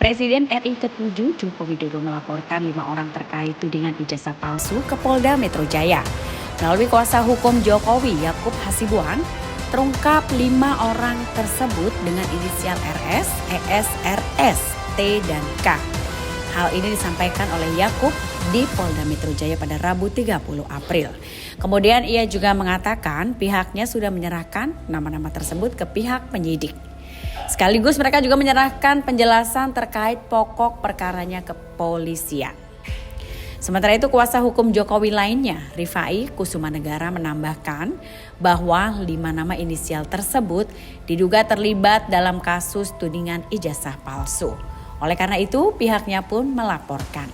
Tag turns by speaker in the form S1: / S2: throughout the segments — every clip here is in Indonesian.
S1: Presiden RI ke-7 Joko Widodo melaporkan 5 orang terkait tudingan ijazah palsu ke Polda Metro Jaya. Melalui kuasa hukum Jokowi, Yakub Hasibuan, terungkap 5 orang tersebut dengan inisial RS, ES, RS, T, dan K. Hal ini disampaikan oleh Yakub di Polda Metro Jaya pada Rabu 30 April. Kemudian ia juga mengatakan pihaknya sudah menyerahkan nama-nama tersebut ke pihak penyidik. Sekaligus mereka juga menyerahkan penjelasan terkait pokok perkaranya ke polisian. Sementara itu kuasa hukum Jokowi lainnya, Rifai Kusumanegara, menambahkan bahwa 5 nama inisial tersebut diduga terlibat dalam kasus tudingan ijazah palsu. Oleh karena itu pihaknya pun melaporkan.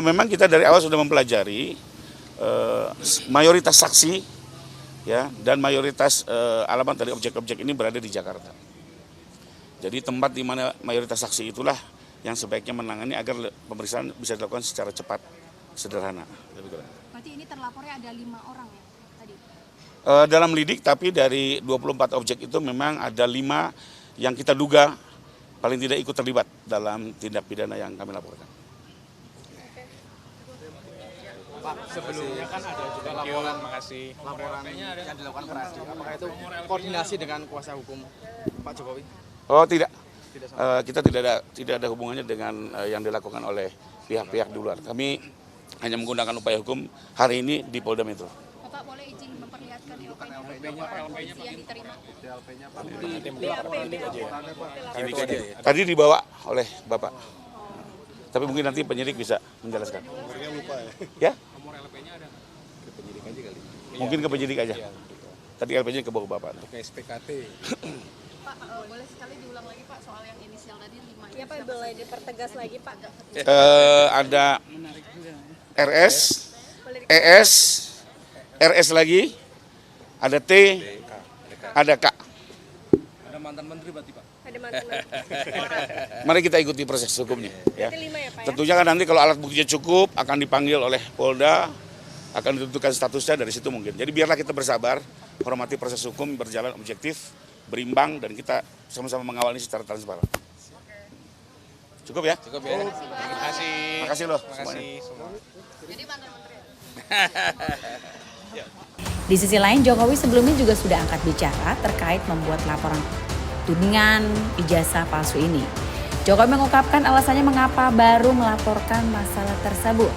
S2: Memang kita dari awal sudah mempelajari mayoritas saksi, ya, dan mayoritas alamat dari objek-objek ini berada di Jakarta. Jadi tempat di mana mayoritas saksi itulah yang sebaiknya menangani agar pemeriksaan bisa dilakukan secara cepat, sederhana.
S3: Berarti ini terlapornya ada 5 orang ya tadi?
S2: Dalam lidik, tapi dari 24 objek itu memang ada 5 yang kita duga paling tidak ikut terlibat dalam tindak pidana yang kami laporkan.
S4: Pak, sebelumnya kan ada juga laporan yang dilakukan Pradi. Apakah itu koordinasi dengan kuasa hukum Pak Jokowi?
S2: Oh tidak, kita tidak ada hubungannya dengan yang dilakukan oleh pihak-pihak di luar. Kami hanya menggunakan upaya hukum hari ini di Polda Metro.
S3: Bapak boleh izin memperlihatkan LP-nya yang diterima?
S2: Tadi dibawa oleh Bapak. Tapi mungkin nanti penyidik bisa menjelaskan. Ya? Mungkin ke penyidik aja. Tadi LP-nya ke bawah Bapak.
S4: Ke SPKT.
S3: Pak, boleh sekali diulang lagi Pak soal yang inisial tadi 5.
S5: Ya Pak, boleh dipertegas lagi Pak.
S2: Ada RS, ES, RS lagi, ada T, ada K.
S4: Ada mantan menteri berarti Pak?
S5: Ada mantan.
S2: Mari kita ikuti proses hukumnya. Ya.
S5: Berarti 5 ya Pak ya?
S2: Tentunya kan nanti kalau alat buktinya cukup akan dipanggil oleh Polda, akan ditentukan statusnya dari situ mungkin. Jadi biarlah kita bersabar, hormati proses hukum berjalan objektif, berimbang, dan kita sama-sama mengawal ini secara transparan. Cukup ya?
S4: Cukup ya. Terima kasih.
S2: Terima kasih loh.
S4: Terima kasih semua.
S3: Jadi mantan menteri.
S1: Di sisi lain, Jokowi sebelumnya juga sudah angkat bicara terkait membuat laporan tudingan ijazah palsu ini. Jokowi mengungkapkan alasannya mengapa baru melaporkan masalah tersebut.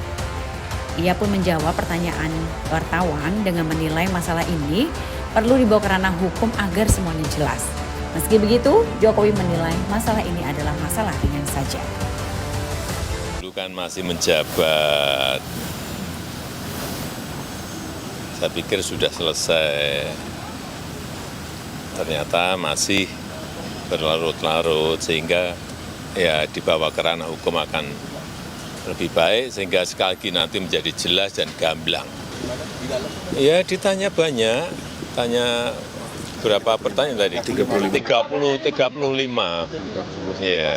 S1: Ia pun menjawab pertanyaan wartawan dengan menilai masalah ini perlu dibawa ke ranah hukum agar semuanya jelas. Meski begitu, Jokowi menilai masalah ini adalah masalah ringan saja.
S6: Dulu kan masih menjabat. Saya pikir sudah selesai. Ternyata masih berlarut-larut sehingga ya dibawa ke ranah hukum akan lebih baik sehingga sekali lagi nanti menjadi jelas dan gamblang. Ya ditanya banyak, tanya berapa pertanyaan tadi? 35. Ya.